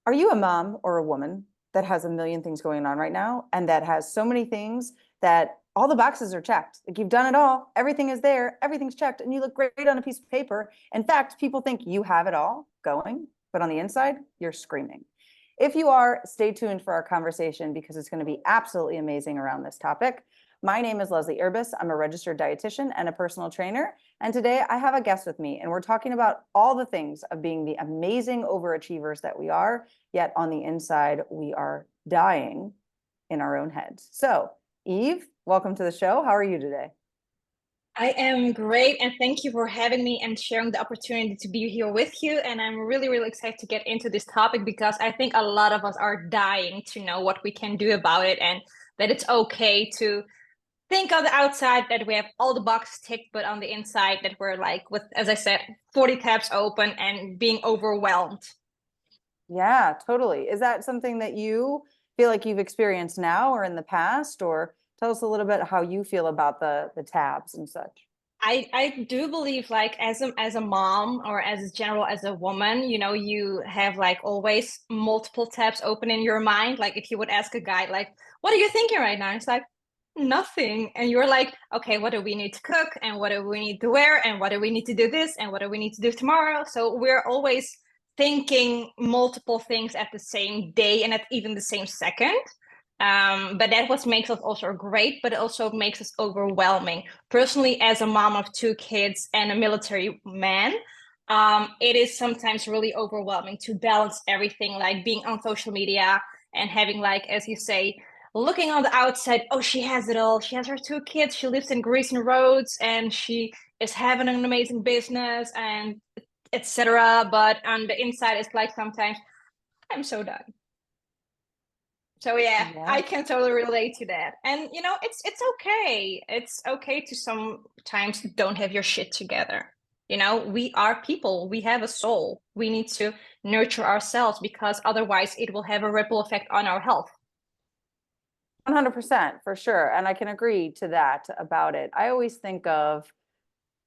Are you a mom or a woman that has a million things going on right now and that has so many things that all the boxes are checked? Like you've done it all, everything is there, everything's checked, and you look great on a piece of paper. In fact, people think you have it all going, but on the inside, you're screaming. If you are, stay tuned for our conversation because it's going to be absolutely amazing around this topic. My name is Leslie Urbis. I'm a registered dietitian and a personal trainer. And today I have a guest with me, and we're talking about all the things of being the amazing overachievers that we are, yet on the inside, we are dying in our own heads. So, Eve, welcome to the show. How are you today? I am great, and thank you for having me and sharing the opportunity to be here with you. And I'm really, really excited to get into this topic because I think a lot of us are dying to know what we can do about it and that it's okay to think on the outside that we have all the boxes ticked, but on the inside that we're like, with, as I said, 40 tabs open and being overwhelmed. Yeah, totally. Is that something that you feel like you've experienced now or in the past? Or tell us a little bit how you feel about the tabs and such. I do believe like as a mom or as general as a woman, you have like always multiple tabs open in your mind. Like if you would ask a guy like, what are you thinking right now? It's like nothing. And you're like, okay, what do we need to cook? And what do we need to wear? And what do we need to do this? And what do we need to do tomorrow? So we're always thinking multiple things at the same day and at even the same second. But that what makes us also great, but it also makes us overwhelming. Personally, as a mom of two kids and a military man, it is sometimes really overwhelming to balance everything, like being on social media and having, like, as you say, looking on the outside, oh, she has it all. She has her two kids. She lives in Greece and Rhodes, and she is having an amazing business and etc. But on the inside, it's like sometimes I'm so done. So yeah, Yeah. I can totally relate to that. And it's okay. It's okay to sometimes don't have your shit together. We are people. We have a soul. We need to nurture ourselves because otherwise it will have a ripple effect on our health. 100% for sure. And I can agree to that about it. I always think of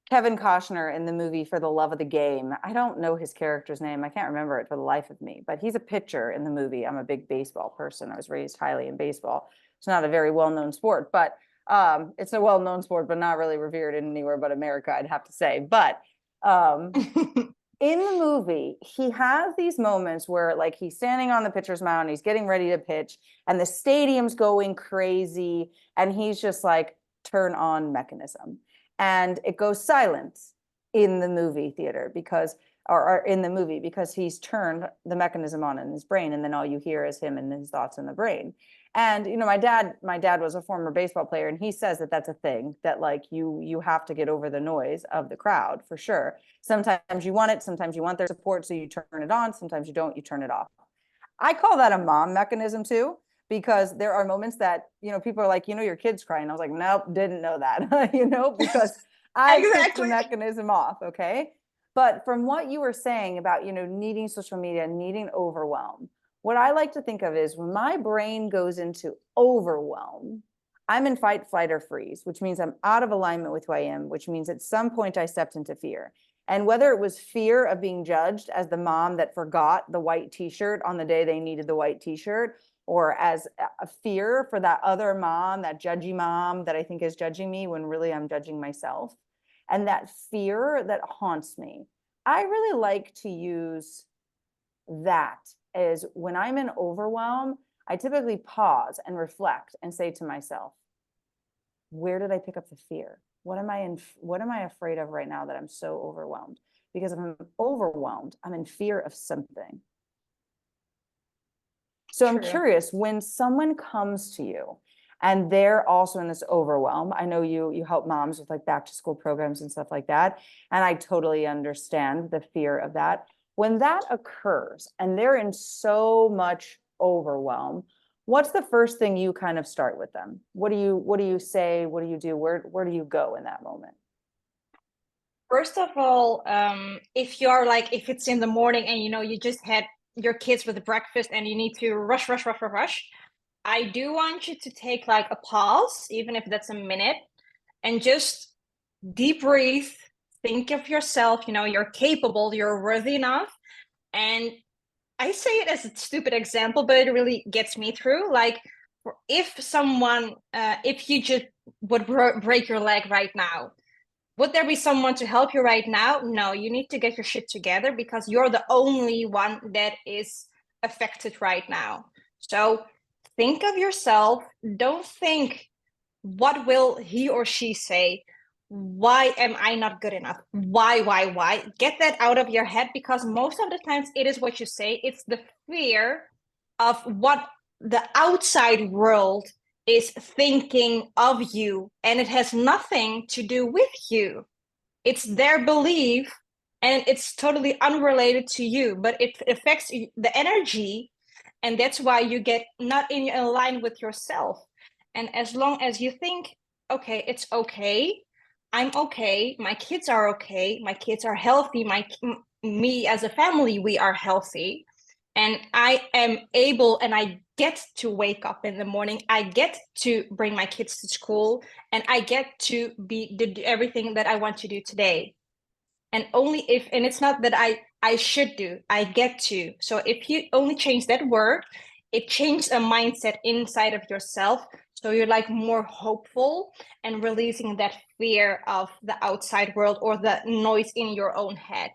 Kevin Costner in the movie For the Love of the Game. I don't know his character's name. I can't remember it for the life of me, but he's a pitcher in the movie. I'm a big baseball person. I was raised highly in baseball. It's not a very well-known sport, but it's a well-known sport, but not really revered in anywhere but America, I'd have to say. But um, in the movie, he has these moments where like he's standing on the pitcher's mound, he's getting ready to pitch, and the stadium's going crazy, and he's just like, turn on mechanism. And it goes silent in the movie theater because or in the movie because he's turned the mechanism on in his brain, and then all you hear is him and his thoughts in the brain. And my dad was a former baseball player, and he says that that's a thing, that like you have to get over the noise of the crowd for sure. Sometimes you want it, sometimes you want their support, so you turn it on, sometimes you don't, you turn it off. I call that a mom mechanism too, because there are moments that, people are like, your kid's crying. I was like, nope, didn't know that, because I kicked the Exactly. mechanism off. Okay. But from what you were saying about, needing social media, needing overwhelm, what I like to think of is when my brain goes into overwhelm, I'm in fight, flight, or freeze, which means I'm out of alignment with who I am, which means at some point I stepped into fear. And whether it was fear of being judged as the mom that forgot the white t-shirt on the day they needed the white t-shirt, or as a fear for that other mom, that judgy mom that I think is judging me when really I'm judging myself. And that fear that haunts me. I really like to use that as when I'm in overwhelm, I typically pause and reflect and say to myself, where did I pick up the fear? What am I afraid of right now that I'm so overwhelmed? Because if I'm overwhelmed, I'm in fear of something. So I'm True. curious, when someone comes to you and they're also in this overwhelm, I know you help moms with like back to school programs and stuff like that, and I totally understand the fear of that. When that occurs and they're in so much overwhelm, what's the first thing you kind of start with them? What do you say? What do you do? Where do you go in that moment? First of all, if it's in the morning and you just had your kids with breakfast and you need to rush, rush, rush, rush, rush, I do want you to take like a pause, even if that's a minute, and just deep breathe. Think of yourself, you're capable, you're worthy enough, and I say it as a stupid example, but it really gets me through. Like, if someone, if you just would break your leg right now, would there be someone to help you right now? No, you need to get your shit together because you're the only one that is affected right now. So think of yourself. Don't think, what will he or she say? Why am I not good enough? Why? Get that out of your head, because most of the times it is what you say. It's the fear of what the outside world is thinking of you, and it has nothing to do with you. It's their belief, and it's totally unrelated to you, but it affects the energy, and that's why you get not in line with yourself. And as long as you think, okay, it's okay, I'm okay, my kids are okay, my kids are healthy, me as a family, we are healthy, and I am able, and I get to wake up in the morning, I get to bring my kids to school, and I get to do everything that I want to do today. And only if, and it's not that I should do, I get to. So if you only change that word, it changes a mindset inside of yourself, so you're like more hopeful and releasing that fear of the outside world or the noise in your own head.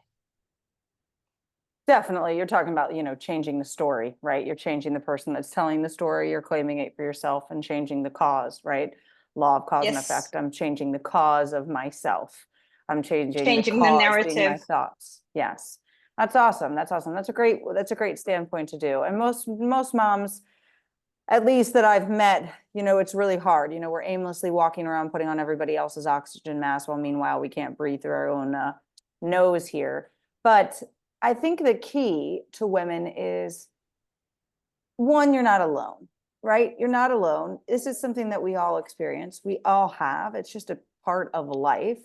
Definitely. You're talking about, changing the story, right? You're changing the person that's telling the story, you're claiming it for yourself and changing the cause, right? Law of cause and Yes, effect. I'm changing the cause of myself. I'm changing the changing the cause being my narrative. thoughts. Yes. That's awesome. That's awesome. That's a great standpoint to do. And most moms, at least that I've met, it's really hard. We're aimlessly walking around putting on everybody else's oxygen mask while meanwhile we can't breathe through our own nose here. But I think the key to women is, one, you're not alone, right? You're not alone. This is something that we all experience. We all have. It's just a part of life.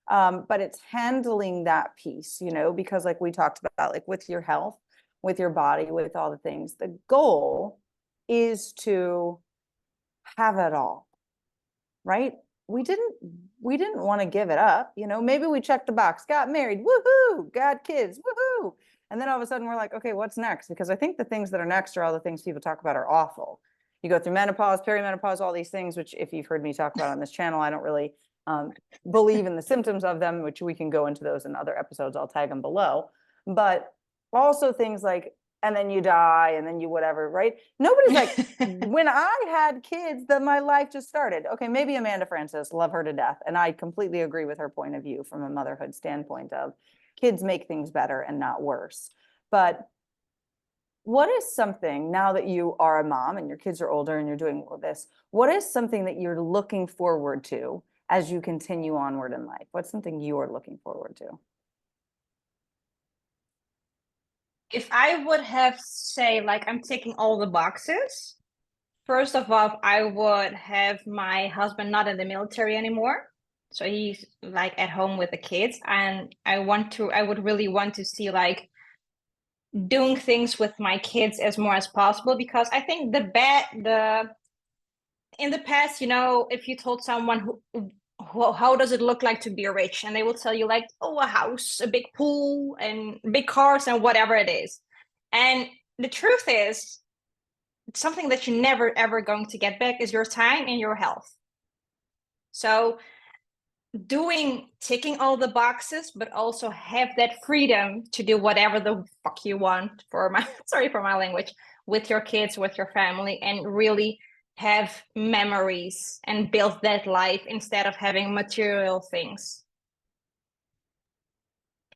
But it's handling that piece, because like we talked about, like with your health, with your body, with all the things, the goal is to have it all, right? We didn't want to give it up. Maybe we checked the box, got married, woohoo, got kids, woohoo. And then all of a sudden we're like, okay, what's next? Because I think the things that are next are all the things people talk about are awful. You go through menopause, perimenopause, all these things, which if you've heard me talk about on this channel, I don't really believe in the symptoms of them, which we can go into those in other episodes. I'll tag them below. But also things like, and then you die, and then you whatever, right? Nobody's like, when I had kids, that my life just started. Okay, maybe Amanda Francis, love her to death. And I completely agree with her point of view from a motherhood standpoint of kids make things better and not worse. But what is something, now that you are a mom and your kids are older and you're doing all this, what is something that you're looking forward to as you continue onward in life? What's something you are looking forward to? If I would have say like I'm ticking all the boxes, first of all, I would have my husband not in the military anymore. So he's like at home with the kids. And I would really want to see like doing things with my kids as more as possible, because I think in the past, if you told someone how does it look like to be rich, and they will tell you like, oh, a house, a big pool, and big cars, and whatever it is. And the truth is, something that you're never ever going to get back is your time and your health. So ticking all the boxes, but also have that freedom to do whatever the fuck you want, for my sorry for my language, with your kids, with your family, and really have memories and build that life instead of having material things,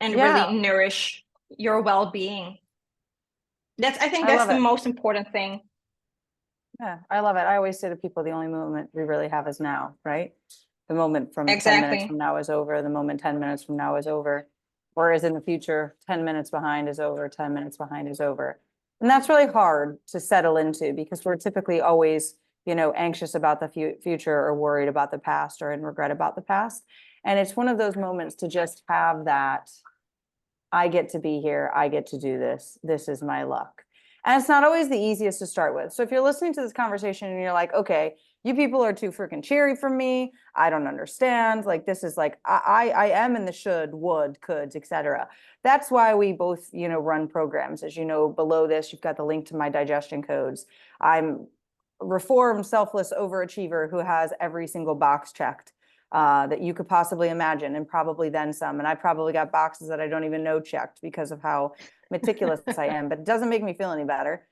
and Yeah, really nourish your well-being. I think I that's love the it. most important thing. Yeah, I love it. I always say to people, the only moment we really have is now, right? The moment from 10 minutes from Exactly. now is over. The moment 10 minutes from now is over. Whereas in the future, 10 minutes behind is over, 10 minutes behind is over. And that's really hard to settle into because we're typically always, anxious about the future or worried about the past or in regret about the past. And it's one of those moments to just have that, I get to be here. I get to do this. This is my luck. And it's not always the easiest to start with. So if you're listening to this conversation and you're like, okay, you people are too freaking cheery for me. I don't understand. Like, this is like, I am in the should, would, coulds, etc. That's why we both, run programs. As you know, below this, you've got the link to my digestion codes. I'm reformed, selfless overachiever who has every single box checked that you could possibly imagine, and probably then some. And I probably got boxes that I don't even know checked because of how meticulous I am, but it doesn't make me feel any better.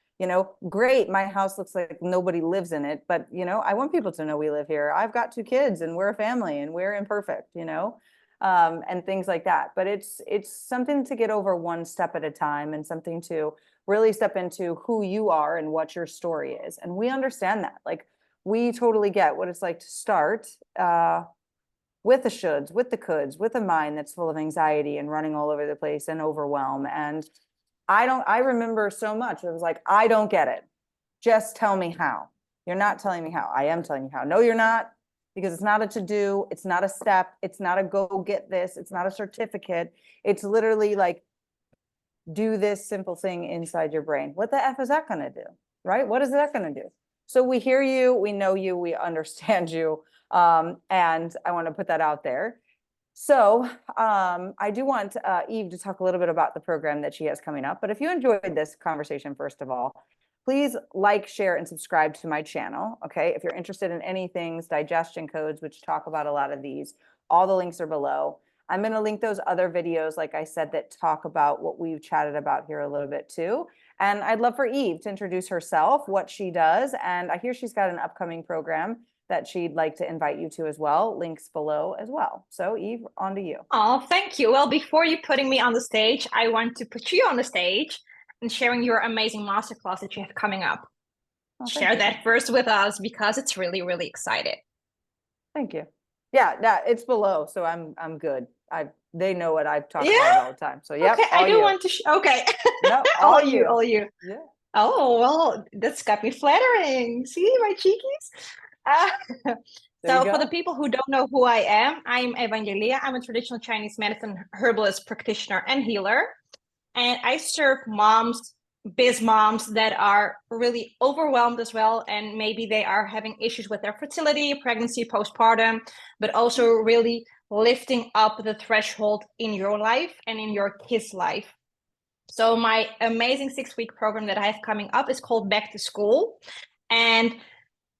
Great, my house looks like nobody lives in it, but I want people to know we live here. I've got 2 kids and we're a family and we're imperfect, and things like that. But it's something to get over one step at a time, and something to really step into who you are and what your story is. And we understand that. Like, we totally get what it's like to start with the shoulds, with the coulds, with a mind that's full of anxiety and running all over the place and overwhelm. And I remember so much. It was like, I don't get it. Just tell me how. You're not telling me how. I am telling you how. No, you're not, because it's not a to-do. It's not a step. It's not a go get this. It's not a certificate. It's literally like, do this simple thing inside your brain. What the F is that going to do? Right? What is that going to do? So we hear you, we know you, we understand you. And I want to put that out there. So I do want Eve to talk a little bit about the program that she has coming up. But if you enjoyed this conversation, first of all, please like, share, and subscribe to my channel. Okay. If you're interested in any things, digestion codes, which talk about a lot of these, all the links are below. I'm going to link those other videos, like I said, that talk about what we've chatted about here a little bit too. And I'd love for Eve to introduce herself, what she does. And I hear she's got an upcoming program that she'd like to invite you to as well. Links below as well. So Eve, on to you. Oh, thank you. Well, before you putting me on the stage, I want to put you on the stage and sharing your amazing masterclass that you have coming up. Oh, Share that first with us, because it's really, really excited. Thank you. Yeah, it's below, so I'm good. They know what I've talked about all the time. So yeah. Okay, I do want to. Okay. No, all you. All you. Yeah. Oh, well, that's got me flattering. See, my cheekies. So for the people who don't know who I am, I'm Evangelia. I'm a traditional Chinese medicine herbalist practitioner and healer. And I serve moms, biz moms that are really overwhelmed as well. And maybe they are having issues with their fertility, pregnancy, postpartum, but also really lifting up the threshold in your life and in your kids' life. So my amazing 6-week program that I have coming up is called Back to School. And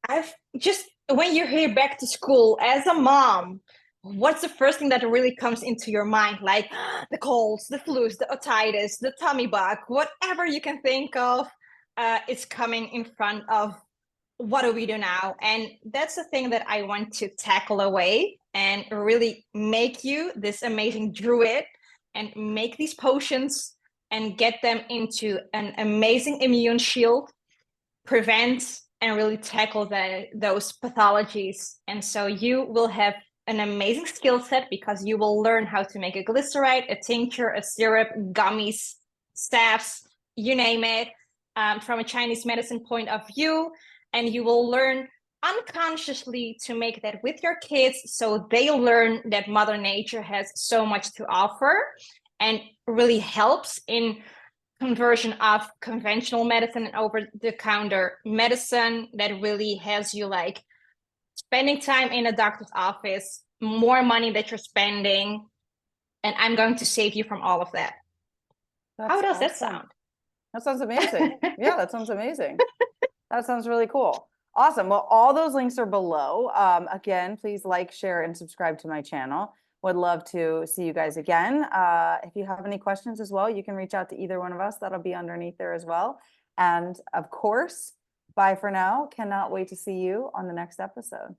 I've just, when you hear back to school as a mom, what's the first thing that really comes into your mind? Like the colds, the flus, the otitis, the tummy bug, whatever you can think of, is coming in front of what do we do now? And that's the thing that I want to tackle away and really make you this amazing druid and make these potions and get them into an amazing immune shield, prevent and really tackle those pathologies. And so you will have an amazing skill set, because you will learn how to make a glyceride, a tincture, a syrup, gummies, staffs, you name it, from a Chinese medicine point of view. And you will learn unconsciously to make that with your kids, so they learn that Mother Nature has so much to offer and really helps in conversion of conventional medicine and over-the-counter medicine that really has you like spending time in a doctor's office, more money that you're spending, and I'm going to save you from all of that. How does that sound? That sounds amazing. Yeah, that sounds amazing. That sounds really cool. Awesome. Well, all those links are below. Again, please like, share, and subscribe to my channel. Would love to see you guys again. If you have any questions as well, you can reach out to either one of us. That'll be underneath there as well. And of course, bye for now. Cannot wait to see you on the next episode.